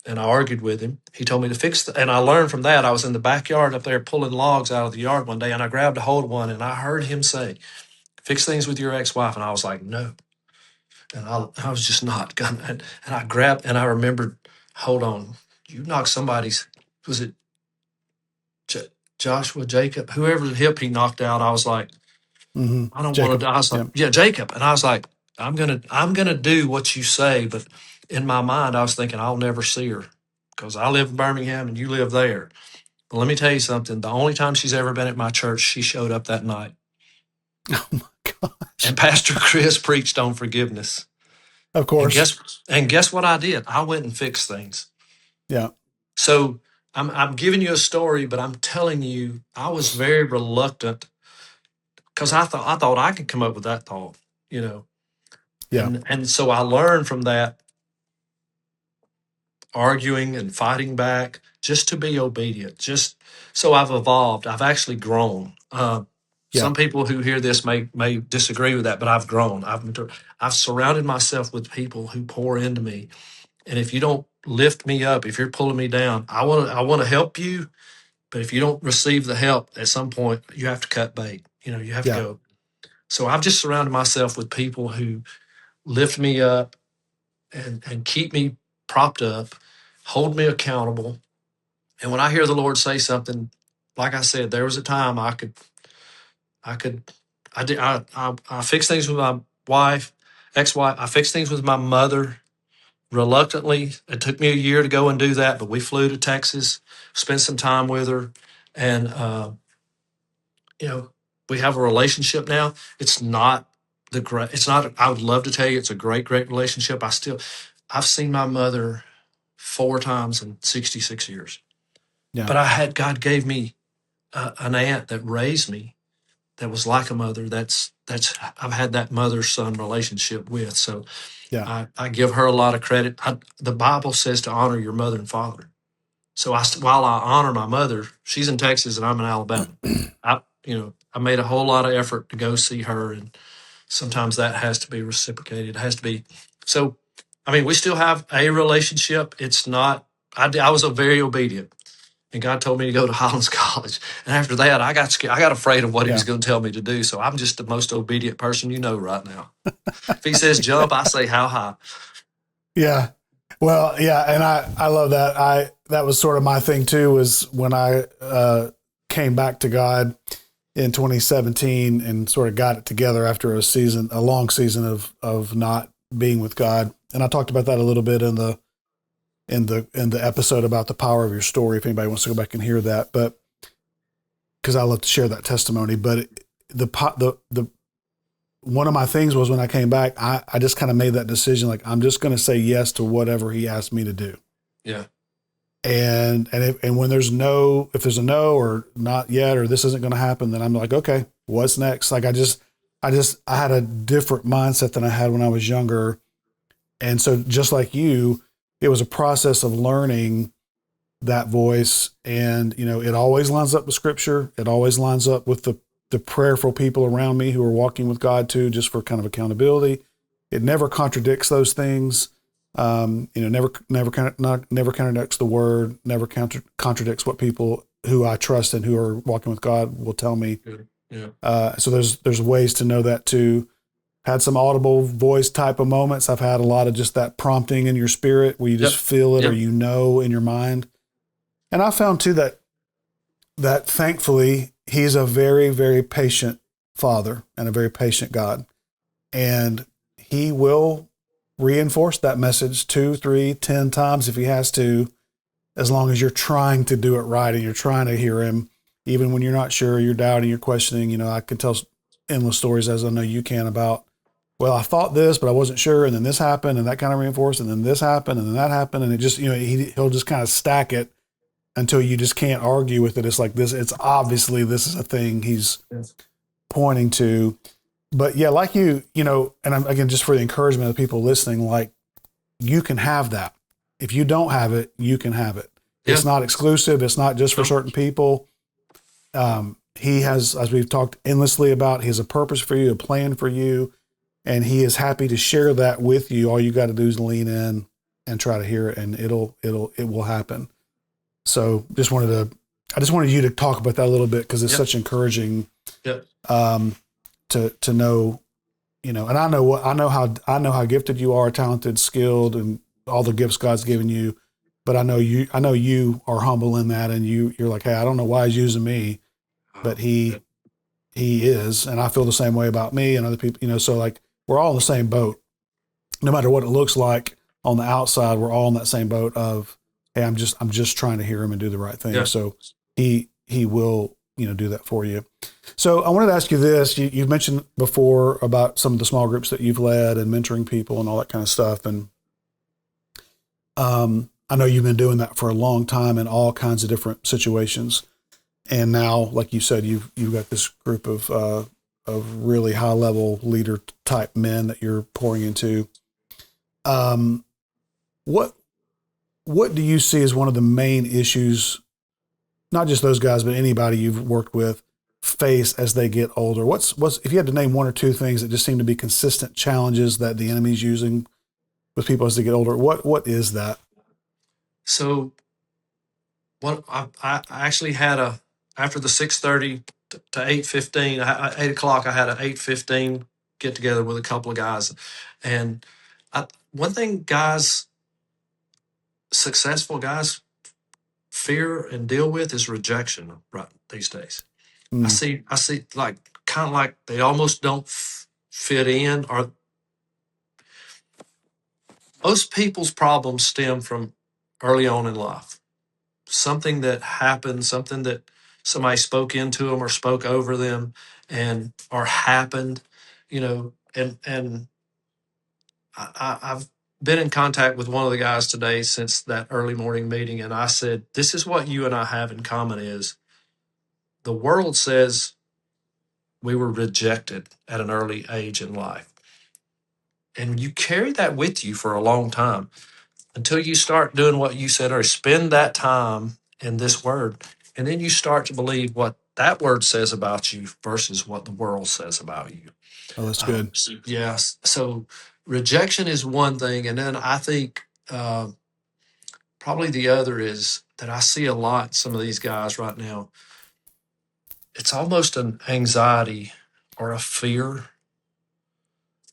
and I argued with him. He told me to fix, and I learned from that. I was in the backyard up there pulling logs out of the yard one day, and I grabbed a hold of one, and I heard him say, fix things with your ex-wife. And I was like, no. And I was just not going to. And I grabbed, and I remembered, hold on, you knocked somebody's, was it Joshua, Jacob, whoever's hip he knocked out? I was like, I don't want to die. I was like, Jacob. And I was like, I'm gonna do what you say. But in my mind, I was thinking I'll never see her because I live in Birmingham and you live there. But let me tell you something. The only time she's ever been at my church, she showed up that night. Oh my gosh. And Pastor Chris preached on forgiveness. Of course. And guess what I did? I went and fixed things. Yeah. So I'm giving you a story, but I'm telling you, I was very reluctant because I thought I could come up with that thought, Yeah. And so I learned from that, arguing and fighting back, just to be obedient. So I've evolved. I've actually grown. Some people who hear this may disagree with that, but I've grown. I've surrounded myself with people who pour into me. And if you don't lift me up, if you're pulling me down, I want to help you. But if you don't receive the help, at some point you have to cut bait. You have to go. So I've just surrounded myself with people who lift me up and keep me propped up, hold me accountable. And when I hear the Lord say something, like I said, there was a time I fixed things with my ex-wife. I fixed things with my mother reluctantly. It took me a year to go and do that, but we flew to Texas, spent some time with her, and we have a relationship now. It's not I would love to tell you it's a great relationship. I've seen my mother 4 times in 66 years. Yeah. But God gave me an aunt that raised me that was like a mother. I've had that mother-son relationship with. So I give her a lot of credit. The Bible says to honor your mother and father. So while I honor my mother, she's in Texas and I'm in Alabama. I made a whole lot of effort to go see her, and sometimes that has to be reciprocated. It has to be. So, I mean, we still have a relationship. It's not. I was a very obedient, and God told me to go to Highlands College. And after that, I got scared. I got afraid of what He was going to tell me to do. So I'm just the most obedient person you know right now. If He says jump, I say how high. Yeah. Well, yeah, and I love that. That was sort of my thing too, was when I came back to God in 2017 and sort of got it together after a long season of not being with God. And I talked about that a little bit in the episode about the power of your story, if anybody wants to go back and hear that. But because I love to share that testimony. But the one of my things was when I came back, I just kind of made that decision, like, I'm just going to say yes to whatever He asked me to do. Yeah. And when if there's a no or not yet, or this isn't going to happen, then I'm like, okay, what's next? Like, I had a different mindset than I had when I was younger. And so just like you, it was a process of learning that voice. And, it always lines up with Scripture. It always lines up with the prayerful people around me who are walking with God too, just for kind of accountability. It never contradicts those things. Never contradicts the Word, never contradicts what people who I trust and who are walking with God will tell me. Yeah. So there's ways to know that too. Had some audible voice type of moments. I've had a lot of just that prompting in your spirit where you just feel it or in your mind. And I found too that thankfully He's a very, very patient Father and a very patient God. And He will reinforce that message 2, 3, 10 times if He has to, as long as you're trying to do it right and you're trying to hear Him, even when you're not sure, you're doubting, you're questioning. I can tell endless stories, as I know you can, about, well, I thought this, but I wasn't sure, and then this happened, and that kind of reinforced, and then this happened, and then that happened, and it just, He'll just kind of stack it until you just can't argue with it. It's like this. It's obviously this is a thing He's pointing to. But yeah, like and I'm, again, just for the encouragement of people listening, like, you can have that. If you don't have it, you can have it. Yeah. It's not exclusive. It's not just for certain people. He has, as we've talked endlessly about, He has a purpose for you, a plan for you, and He is happy to share that with you. All you got to do is lean in and try to hear it, and it will happen. So I just wanted you to talk about that a little bit, because it's such encouraging to know, and I know how gifted you are, talented, skilled, and all the gifts God's given you. But I know you are humble in that, and you're like, hey, I don't know why He's using me, but He is, and I feel the same way about me and other people. So like, we're all in the same boat, no matter what it looks like on the outside. We're all in that same boat of, hey, I'm just trying to hear Him and do the right thing. Yeah. So He will, do that for you. So I wanted to ask you this. You've mentioned before about some of the small groups that you've led and mentoring people and all that kind of stuff. And I know you've been doing that for a long time in all kinds of different situations. And now, like you said, you've got this group of really high level leader type men that you're pouring into. What do you see as one of the main issues, not just those guys, but anybody you've worked with, face as they get older? What's if you had to name one or two things that just seem to be consistent challenges that the enemy's using with people as they get older, what is that? So what I actually had after the 6:30 to 8:15, 8 o'clock, I had an 8:15 get together with a couple of guys. And one thing successful guys fear and deal with is rejection right these days. I see like kind of like they almost don't fit in, or most people's problems stem from early on in life. Something that happened, something that somebody spoke into them or spoke over them or happened, and I've been in contact with one of the guys today since that early morning meeting. And I said, this is what you and I have in common is the world says we were rejected at an early age in life. And you carry that with you for a long time. until you start doing what you said, or spend that time in this word, and then you start to believe what that word says about you versus what the world says about you. Oh, that's good. Yes. So rejection is one thing. And then I think probably the other is that I see a lot, some of these guys right now, it's almost an anxiety or a fear.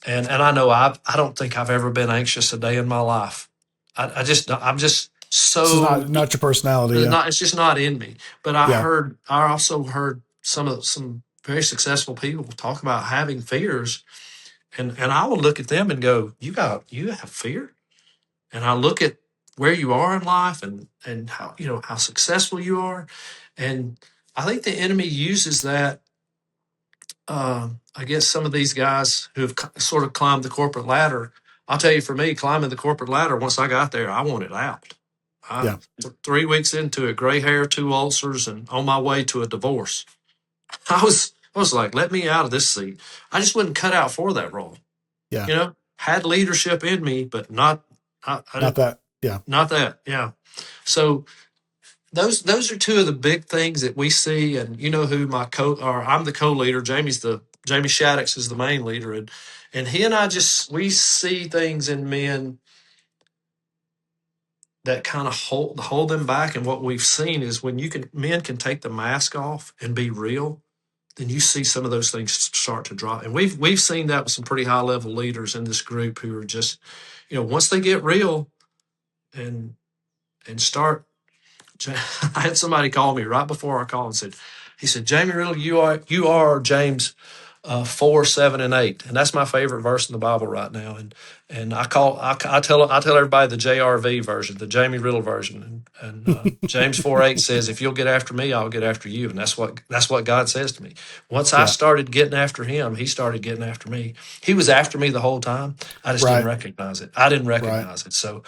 And I know I don't think I've ever been anxious a day in my life. I'm just This is so not your personality. Yeah. it's just not in me. But Yeah. I also heard some very successful people talk about having fears, and I will look at them and go, you have fear? And I look at where you are in life and how, how successful you are. And I think the enemy uses that against some of these guys who have sort of climbed the corporate ladder. I'll tell you, for me, climbing the corporate ladder, once I got there, I wanted out. I, Yeah. 3 weeks into it, gray hair, 2 ulcers, and on my way to a divorce. I was like, let me out of this seat. I just wasn't cut out for that role. Yeah. Had leadership in me, but not, I Not didn't, that. Yeah. not that. Yeah. So those are two of the big things that we see. And you know who I'm the co-leader. Jamie Shaddix is the main leader. And he and I we see things in men that kind of hold them back. And what we've seen is when men can take the mask off and be real, then you see some of those things start to drop. And we've seen that with some pretty high level leaders in this group who are just, once they get real and start. I had somebody call me right before our call and he said, Jamie Riddle, you are James 4, 7, and 8, and that's my favorite verse in the Bible right now. And I tell everybody the JRV version, the Jamie Riddle version, and James 4:8 says, if you'll get after me, I'll get after you, and that's what God says to me. Once I Yeah. started getting after him, he started getting after me. He was after me the whole time. I just didn't Right. recognize it. I didn't Right. recognize it. So.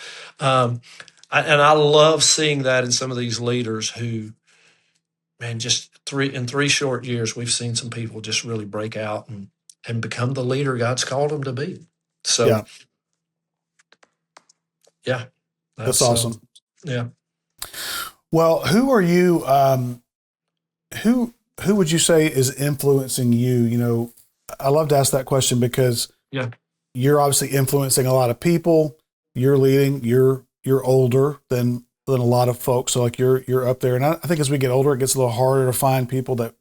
I love seeing that in some of these leaders who, man, just in 3 short years, we've seen some people just really break out and become the leader God's called them to be. So, Yeah. yeah, That's that's awesome. yeah. Well, who are you? Who would you say is influencing you? I love to ask that question because Yeah. you're obviously influencing a lot of people. You're leading. You're older than a lot of folks. So like you're up there. And I think as we get older, it gets a little harder to find people that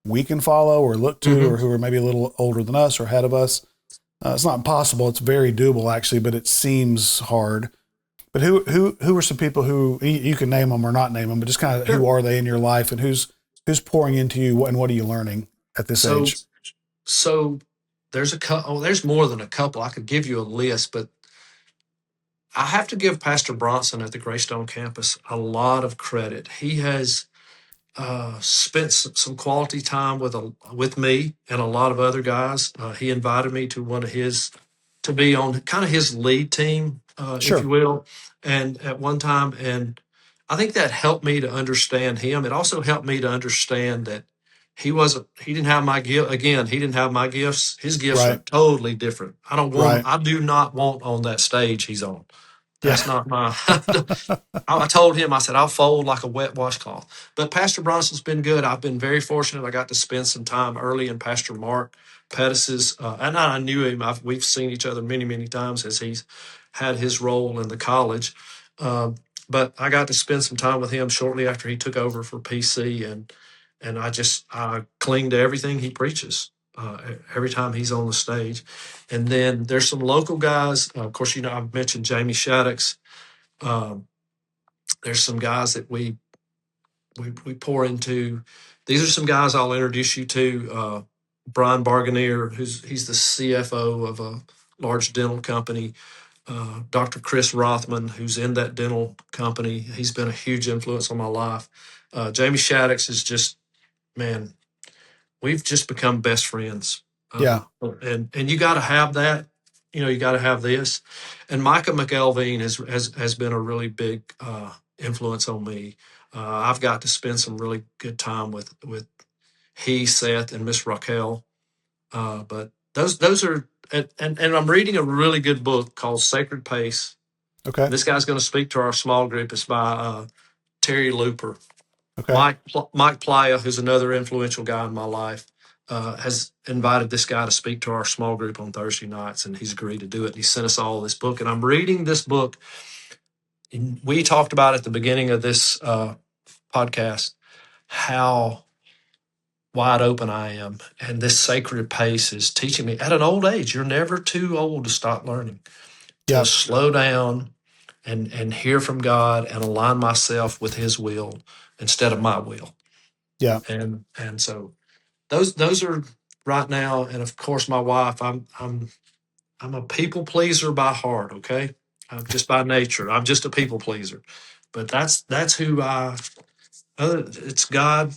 we can follow or look to, Mm-hmm. or who are maybe a little older than us or ahead of us. It's not impossible. It's very doable actually, but it seems hard. But who are some people who you can name them or not name them, but just kind of Sure. who are they in your life and who's pouring into you and what are you learning at this So, age? so there's there's more than a couple. I could give you a list, but I have to give Pastor Bronson at the Greystone campus a lot of credit. He has spent some quality time with me and a lot of other guys. He invited me to to be on kind of his lead team, if you Sure. will, and at one time, and I think that helped me to understand him. It also helped me to understand that he didn't have my gift. Again, he didn't have my gifts. His gifts are Right. totally different. Right. I do not want on that stage he's on. Yeah. That's not my. I told him, I said, I'll fold like a wet washcloth. But Pastor Bronson's been good. I've been very fortunate. I got to spend some time early in Pastor Mark Pettis's, and I knew him. We've seen each other many, many times as he's had his role in the college. Um, but I got to spend some time with him shortly after he took over for PC, and I cling to everything he preaches every time he's on the stage. And then there's some local guys. Of course, I've mentioned Jamie Shaddix. Um, there's some guys that we pour into. These are some guys I'll introduce you to. Brian Barganier, he's the CFO of a large dental company. Dr. Chris Rothman, who's in that dental company, he's been a huge influence on my life. Jamie Shaddix is just, man, we've just become best friends. Yeah. And you got to have that. You got to have this. And Micah McElveen has been a really big influence on me. I've got to spend some really good time with Seth, and Miss Raquel. But those are, and I'm reading a really good book called Sacred Pace Okay. This guy's going to speak to our small group. It's by Terry Looper. Okay. Mike Playa, who's another influential guy in my life, has invited this guy to speak to our small group on Thursday nights, and he's agreed to do it. And he sent us all this book, and I'm reading this book. And we talked about at the beginning of this podcast how wide open I am, and this sacred pace is teaching me at an old age. You're never too old to stop learning, to Yeah. slow down and hear from God and align myself with His will instead of my will. Yeah. And so those are right now. And of course, my wife. I'm a people pleaser by heart. Okay, just by nature, I'm just a people pleaser. But that's who I. It's God,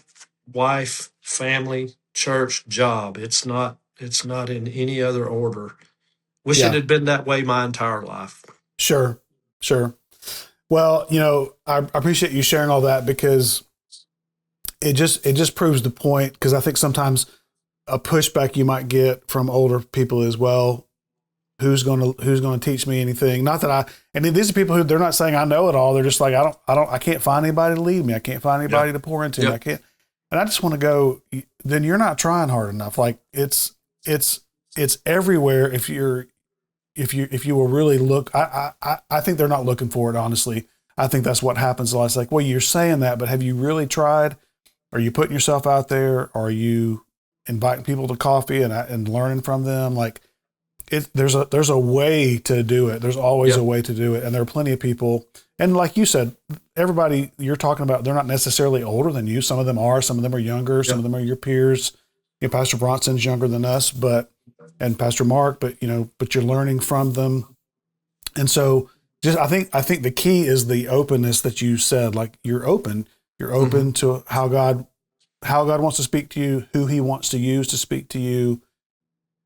wife, family, church, job. It's not in any other order. Wish it Yeah. had been that way my entire life. Sure. Sure. Well, I appreciate you sharing all that, because it just proves the point. Because I think sometimes a pushback you might get from older people is, well, who's going to teach me anything? Not that and these are people who, they're not saying I know it all. They're just like, I can't find anybody to lead me. I can't find anybody to pour into me. I can't. And I just want to go, then you're not trying hard enough. Like it's everywhere. If you will really look, I think they're not looking for it, honestly. I think that's what happens a lot. It's like, well, you're saying that, but have you really tried? Are you putting yourself out there? Are you inviting people to coffee and learning from them? Like, there's a way to do it. There's always a way to do it. And there are plenty of people. And like you said, everybody you're talking about, they're not necessarily older than you. Some of them are, some of them are younger. Some of them are your peers. Pastor Bronson's younger than us, and Pastor Mark, but you're learning from them. And so I think the key is the openness that you said. Like, you're open to how God wants to speak to you, who He wants to use to speak to you.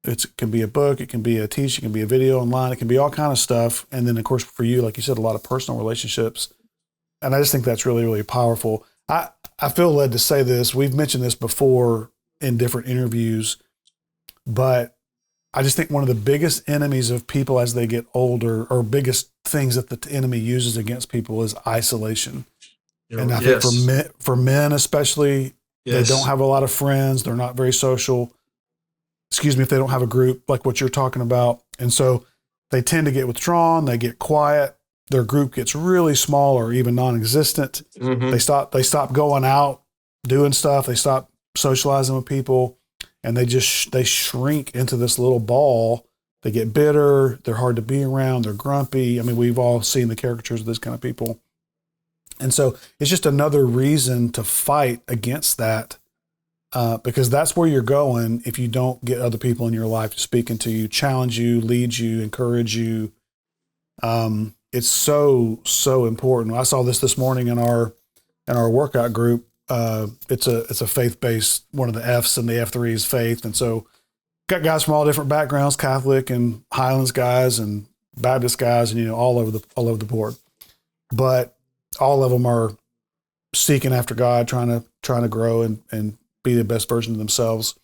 It can be a book, it can be a teaching, it can be a video online, it can be all kind of stuff. And then, of course, for you, like you said, a lot of personal relationships. And I just think that's really, really powerful. I feel led to say this. We've mentioned this before in different interviews, but I just think one of the biggest enemies of people as they get older, or biggest things that the enemy uses against people, is isolation. And I think for men especially, they don't have a lot of friends. They're not very social. If they don't have a group like what you're talking about. And so they tend to get withdrawn. They get quiet. Their group gets really small or even non-existent. Mm-hmm. They stop going out, doing stuff. They stop socializing with people. And they shrink into this little ball. They get bitter. They're hard to be around. They're grumpy. I mean, we've all seen the caricatures of this kind of people. And so it's just another reason to fight against that, because that's where you're going if you don't get other people in your life speaking to you, challenge you, lead you, encourage you. It's so, so important. I saw this morning in our workout group. It's a faith-based, one of the F's and the F3 is faith. And so got guys from all different backgrounds, Catholic and Highlands guys and Baptist guys, and, all over the board, but all of them are seeking after God, trying to grow and be the best version of themselves.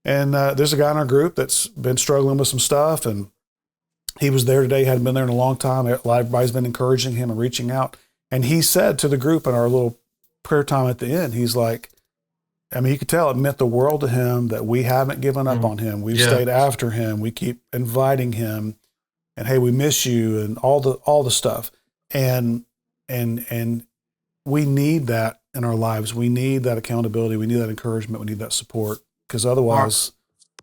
And, there's a guy in our group that's been struggling with some stuff, and he was there today, hadn't been there in a long time. Everybody's been encouraging him and reaching out. And he said to the group in our little prayer time at the end, he's like, you could tell it meant the world to him that we haven't given up on him. We've stayed after him. We keep inviting him, and hey, we miss you, and all the stuff. And we need that in our lives. We need that accountability. We need that encouragement. We need that support, because otherwise,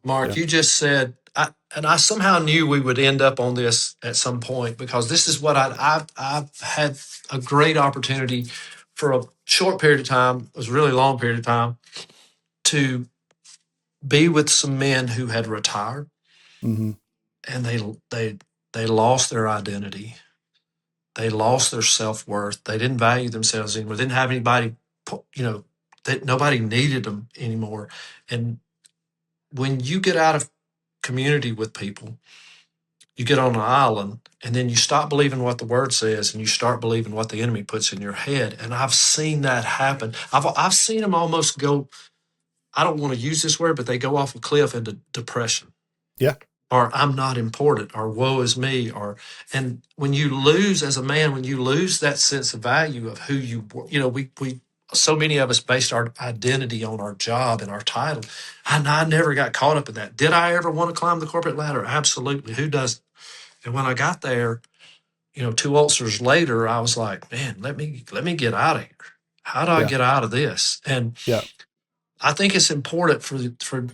Mark, you just said, I somehow knew we would end up on this at some point, because this is what I've had a great opportunity for a short period of time. It was a really long period of time to be with some men who had retired, mm-hmm. and they lost their identity. They lost their self-worth. They didn't value themselves anymore. They didn't have anybody, that nobody needed them anymore. And when you get out of community with people, you get on an island, and then you stop believing what the word says, and you start believing what the enemy puts in your head. And I've seen that happen. I've seen them almost go, I don't want to use this word, but they go off a cliff into depression. Yeah. or I'm not important, or woe is me, and when you lose as a man, when you lose that sense of value of who you were, we so many of us based our identity on our job and our title. I never got caught up in that. Did I ever want to climb the corporate ladder? Absolutely. Who doesn't? And when I got there, 2 ulcers later, I was like, man, let me get out of here. How do I Yeah. get out of this? And Yeah. I think it's important for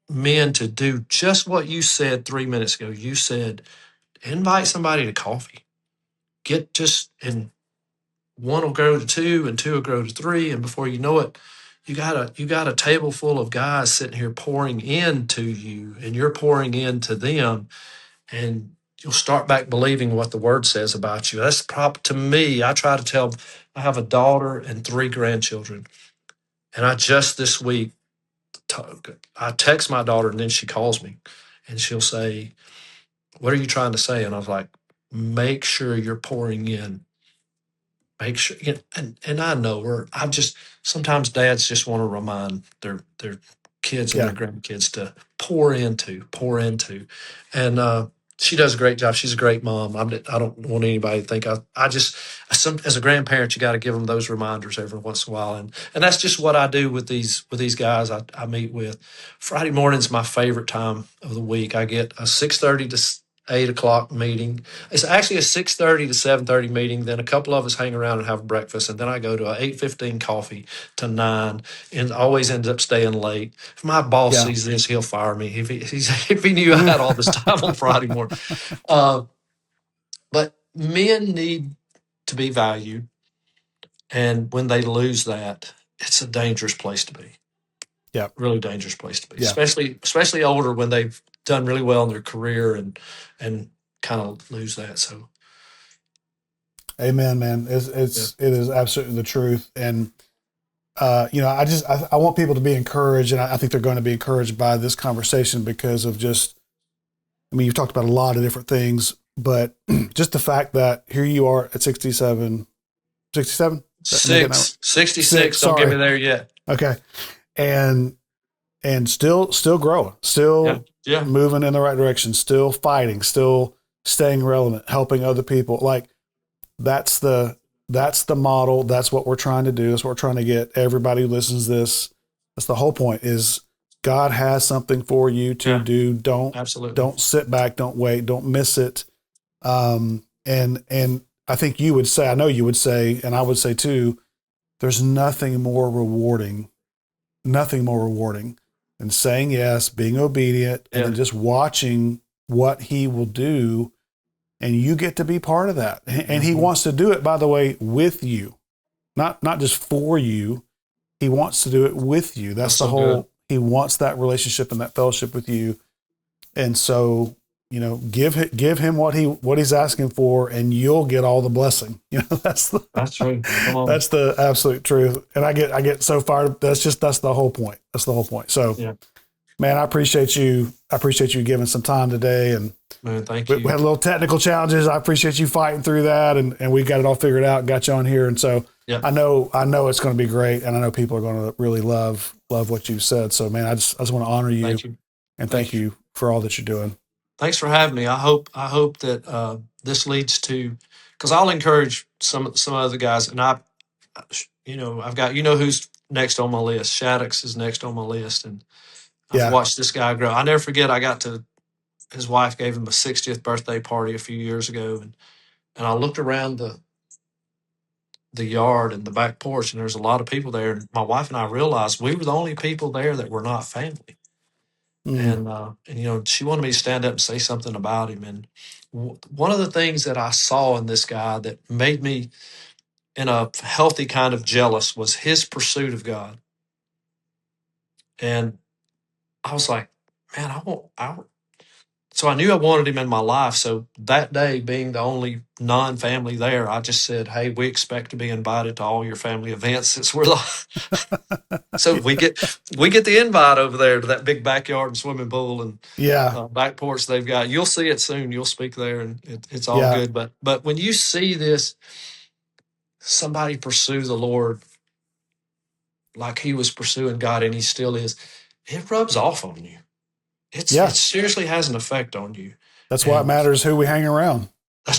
men to do just what you said 3 minutes ago. You said, invite somebody to coffee. And one will grow to two, and two will grow to three, and before you know it, you got a table full of guys sitting here pouring into you, and you're pouring into them, and you'll start back believing what the word says about you. That's to me. I try to tell. I have a daughter and 3 grandchildren, and I just this week I text my daughter, and then she calls me, and she'll say, "What are you trying to say?" And I was like, "Make sure you're pouring in. Make sure." And I know I just sometimes dads just want to remind their kids and their Yeah. grandkids to pour into, and she does a great job. She's a great mom. I don't want anybody to think I just as a grandparent, you got to give them those reminders every once in a while, and that's just what I do with these guys I meet with. Friday morning's my favorite time of the week. I get a 6:30 to 8 o'clock meeting. It's actually a 6:30 to 7:30 meeting. Then a couple of us hang around and have breakfast, and then I go to a 8:15 coffee to 9, and always ends up staying late. If my boss Yeah. sees this, he'll fire me. If he knew I had all this time on Friday morning. Uh, but men need to be valued, and when they lose that, it's a dangerous place to be. Yeah. Really dangerous place to be, Yeah. especially older when they've done really well in their career and kind of lose that. So. Amen, man. It is absolutely the truth. And, I want people to be encouraged, and I think they're going to be encouraged by this conversation because of you've talked about a lot of different things, but just the fact that here you are at 67, 67? 66. Don't get me there yet. Okay. And still growing, still yeah. moving in the right direction, still fighting, still staying relevant, helping other people. Like that's the model. That's what we're trying to do. That's what we're trying to get everybody who listens to this. That's the whole point is God has something for you to do. Don't sit back. Don't wait. Don't miss it. And I think you would say, I know you would say, and I would say too, there's nothing more rewarding than saying yes, being obedient, and then just watching what he will do. And you get to be part of that. And he wants to do it, by the way, with you, not just for you. He wants to do it with you. That's the whole, he wants that relationship and that fellowship with you. And so, give him what he's asking for, and you'll get all the blessing. That's true. Come on. That's the absolute truth. And I get so fired up. That's the whole point. That's the whole point. So, man, I appreciate you giving some time today. And man, thank you. We had a little technical challenges. I appreciate you fighting through that, and we got it all figured out, got you on here. And so I know it's going to be great. And I know people are going to really love what you said. So, man, I just want to honor you. Thank you. And thank you for all that you're doing. Thanks for having me. I hope that this leads to, because I'll encourage some other guys, and I've got who's next on my list. Shaddix is next on my list, and I've watched this guy grow. I never forget. His wife gave him a 60th birthday party a few years ago, and I looked around the yard and the back porch, and there's a lot of people there. And my wife and I realized we were the only people there that were not family. And she wanted me to stand up and say something about him. And one of the things that I saw in this guy that made me, in a healthy kind of jealous, was his pursuit of God. And I was like, man, so I knew I wanted him in my life. So that day, being the only non-family there, I just said, hey, we expect to be invited to all your family events since we're so we get the invite over there to that big backyard and swimming pool and back porch they've got. You'll see it soon. You'll speak there, and it's all good. But when you see this, somebody pursue the Lord like he was pursuing God, and he still is, it rubs off on you. it seriously has an effect on you. That's why it matters who we hang around.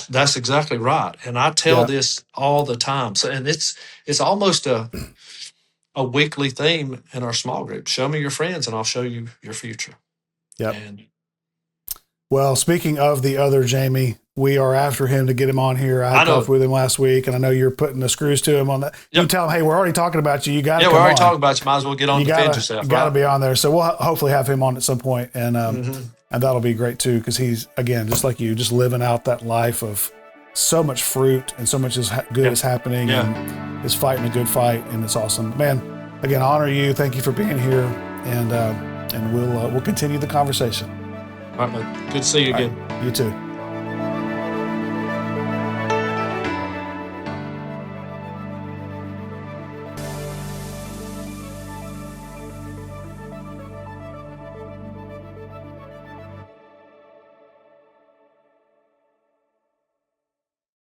That's exactly right. And I tell this all the time. So, and it's almost a weekly theme in our small group. Show me your friends and I'll show you your future. Yep. And well, speaking of the other Jamie, we are after him to get him on here. I talked with him last week, and I know you're putting the screws to him on that. You tell him, hey, we're already talking about you. You got to come on. Yeah, we're already talking about you. Might as well get on and defend yourself. You got to be on there. So we'll hopefully have him on at some point, and that'll be great too, because he's, again, just like you, just living out that life of so much fruit and so much good is happening and is fighting a good fight, and it's awesome. Man, again, honor you. Thank you for being here, and we'll continue the conversation. All right, man. Good to see you again. Right. You too.